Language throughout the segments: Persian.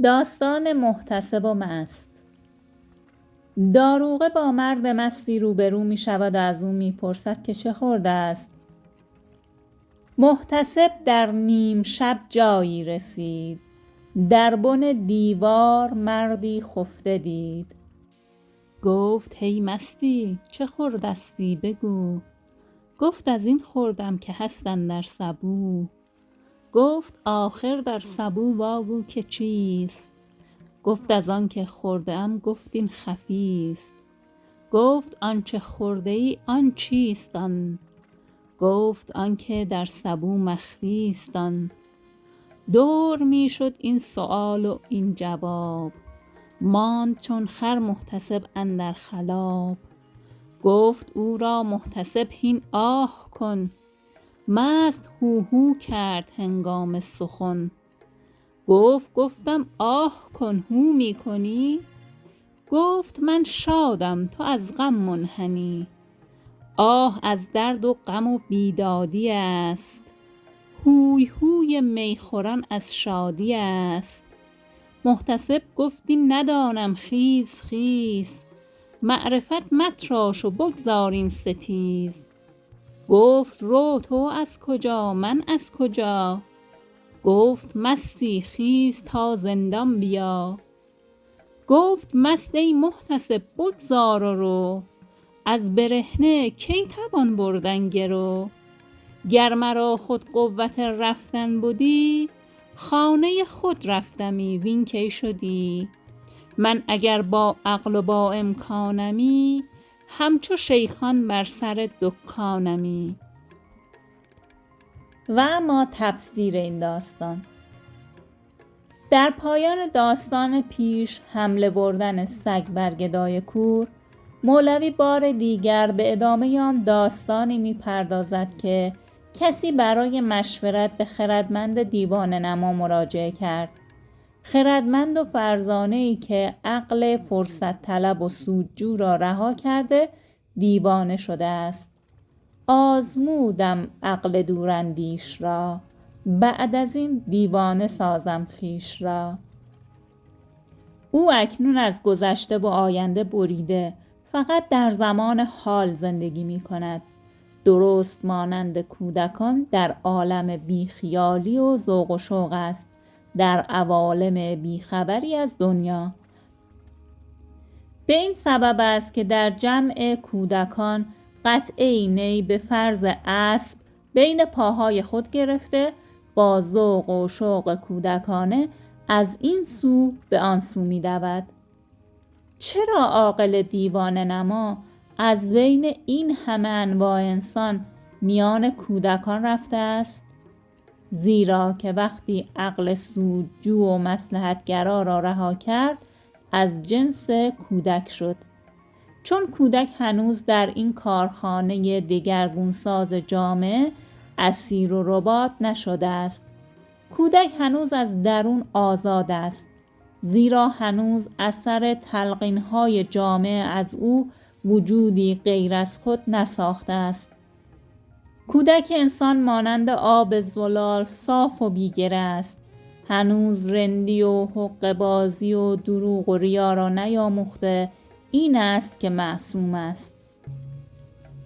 داستان محتسب و مست. داروغه با مرد مستی روبرو می شود و از او می پرسد که چه خورده است. محتسب در نیم شب جایی رسید، در بن دیوار مردی خفته دید. گفت هی مستی چه خوردستی بگو. گفت از این خوردم که هست اندر سبو. گفت آخر در سبو واگو که چیست. گفت از آن که خورده ام. گفت این خفیست. گفت آنچه خورده ای آن چیست آن. گفت آن که در سبو مخفیست آن. دور می شد این سؤال و این جواب، ماند چون خر محتسب اندر خلاب. گفت او را محتسب هین آه کن، مست هوهو کرد هنگام سخن. گفتم آه کن هو می کنی. گفت من شادم تو از غم منحنی. آه از درد و غم و بیدادی است، هوی هوی می خوران از شادی است. محتسب گفت این ندانم خیز خیز، معرفت متراش و بگذار این ستیز. گفت رو تو از کجا من از کجا. گفت مستی خیز تا زندان بیا. گفت مست ای محتسب بگذار و رو، از برهنه کی توان بردن گرو. گر مرا خود قوت رفتن بودی، خانه خود رفتمی وین کی شدی. من اگر با عقل و با امکانمی، همچو شیخان بر سر دکانمی. و اما تفسیر این داستان. در پایان داستان پیش، حمله بردن سگ بر گدای کور، مولوی بار دیگر به ادامه آن داستانی می پردازد که کسی برای مشورت به خردمند دیوانه نما مراجعه کرد. خردمند و فرزانه‌ای که عقل فرصت طلب و سودجو را رها کرده دیوانه شده است. آزمودم عقل دوراندیش را، بعد از این دیوانه سازم خویش را. او اکنون از گذشته و آینده بریده، فقط در زمان حال زندگی می کند. درست مانند کودکان در عالم بیخیالی و ذوق و شوق است، در عوالم بیخبری از دنیا. به این سبب است که در جمع کودکان قطعه نی به فرض اسب بین پاهای خود گرفته، با ذوق و شوق کودکانه از این سو به آن سو می دود. چرا عاقل دیوانه نما از بین این همه انواع انسان میان کودکان رفته است؟ زیرا که وقتی عقل سودجو و مصلحتگرا را رها کرد، از جنس کودک شد. چون کودک هنوز در این کارخانه دگرگونساز جامعه اسیر و رباط نشده است. کودک هنوز از درون آزاد است، زیرا هنوز اثر تلقین‌های جامعه از او وجودی غیر از خود نساخته است. کودک انسان مانند آب زلال صاف و بی‌گره است. هنوز رندی و حقه بازی و دروغ و ریا را نیاموخته. این است که معصوم است.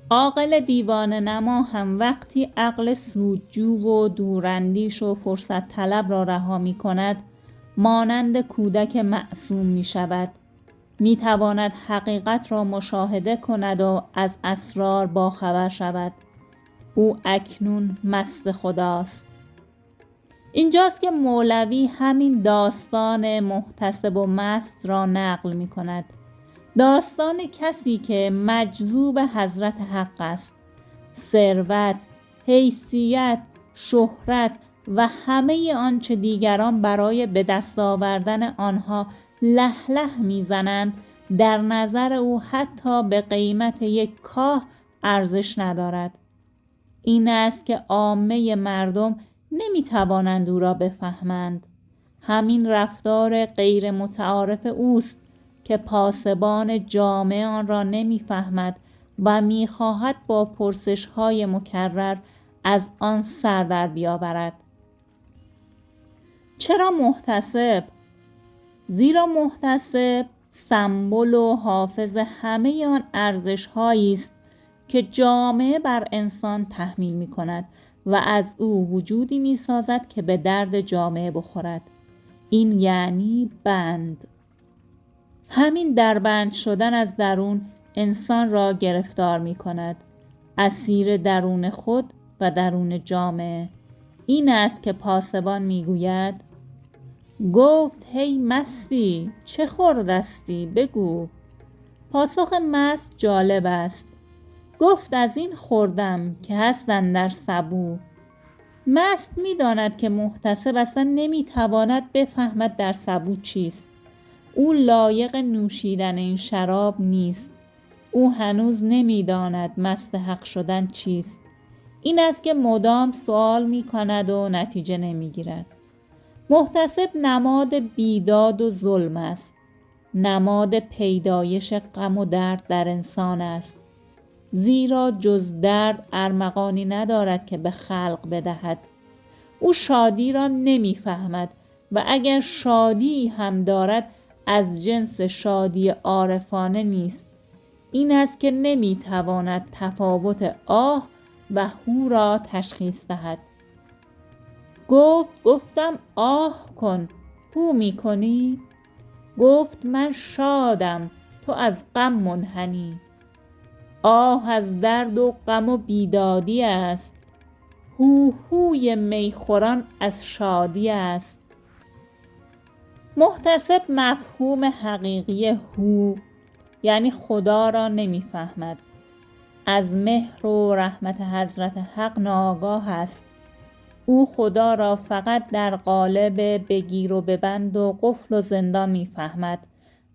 عاقل دیوانه نما هم وقتی عقل سودجو و دوراندیش و فرصت طلب را رها می کند، مانند کودک معصوم می شود. می تواند حقیقت را مشاهده کند و از اسرار باخبر شود. او اکنون مست خداست. اینجاست که مولوی همین داستان محتسب و مست را نقل می کند. داستان کسی که مجذوب حضرت حق است. ثروت، حیثیت، شهرت و همه آنچه دیگران برای به دست آوردن آنها له له میزنند، در نظر او حتی به قیمت یک کاه ارزش ندارد. این است که عامه مردم نمیتوانند او را بفهمند. همین رفتار غیر متعارف اوست که پاسبان جامعه آن را نمیفهمد و میخواهد با پرسش‌های مکرر از آن سر در بیاورد. چرا محتسب؟ زیرا محتسب سمبل و حافظ همه آن ارزش‌هایی است که جامعه بر انسان تحمیل می‌کند و از او وجودی می‌سازد که به درد جامعه بخورد. این یعنی بند. همین دربند شدن از درون انسان را گرفتار می‌کند، اسیر درون خود و درون جامعه. این است که پاسبان می‌گوید: گفت هی مستی چه خوردستی بگو. پاسخ مست جالب است. گفت از این خوردم که هست اندر سبو. مست می‌داند که محتسب اصلا نمی‌تواند بفهمد در سبو چیست. او لایق نوشیدن این شراب نیست. او هنوز نمی‌داند مست حق شدن چیست. این است که مدام سوال می‌کند و نتیجه نمی‌گیرد. محتسب نماد بیداد و ظلم است. نماد پیدایش غم و درد در انسان است. زیرا جز درد ارمغانی ندارد که به خلق بدهد. او شادی را نمی‌فهمد و اگر شادی هم دارد از جنس شادی عارفانه نیست. این است که نمی‌تواند تفاوت آه و هو را تشخیص دهد. گفتم آه کن، هو می‌کنی؟ گفت من شادم، تو از غم منحنی. آه از درد و غم و بیدادی است، هو هوی میخوران از شادی است. محتسب مفهوم حقیقی هو یعنی خدا را نمی‌فهمد. از مهر و رحمت حضرت حق ناآگاه است. او خدا را فقط در قالب بگیر و ببند و قفل و زندان می‌فهمد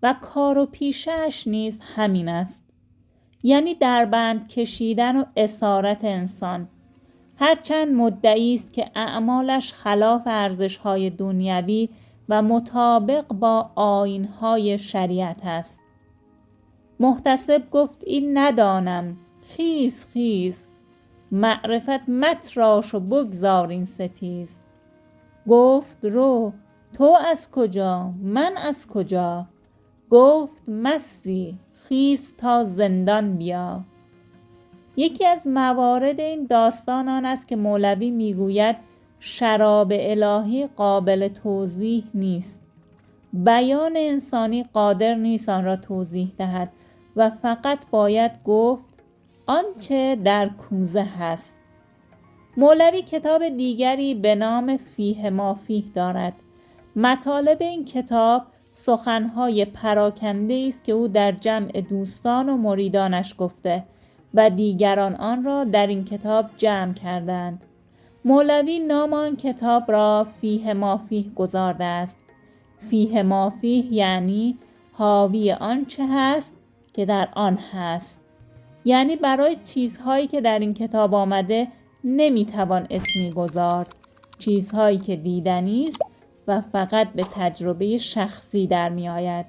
و کار و پیشه‌اش نیز همین است. یعنی در بند کشیدن و اسارت انسان. هرچند مدعی است که اعمالش خلاف ارزش‌های دنیوی و مطابق با آیین‌های شریعت است. محتسب گفت این ندانم، خیز معرفت متراش و بگذار این ستیز. گفت رو، تو از کجا من از کجا؟ گفت مستی، خیز تا زندان بیا. یکی از موارد این داستان آن است که مولوی میگوید شراب الهی قابل توضیح نیست. بیان انسانی قادر نیست آن را توضیح دهد و فقط باید گفت آنچه در کوزه هست. مولوی کتاب دیگری به نام فیه ما فیه دارد. مطالب این کتاب سخنهای پراکنده است که او در جمع دوستان و مریدانش گفته و دیگران آن را در این کتاب جمع کردند. مولوی نام آن کتاب را فیه ما فیه گذارده است. فیه ما فیه یعنی حاوی آنچه هست که در آن هست. یعنی برای چیزهایی که در این کتاب آمده نمیتوان اسمی گذارد. چیزهایی که دیدنی است و فقط به تجربه شخصی در می آید.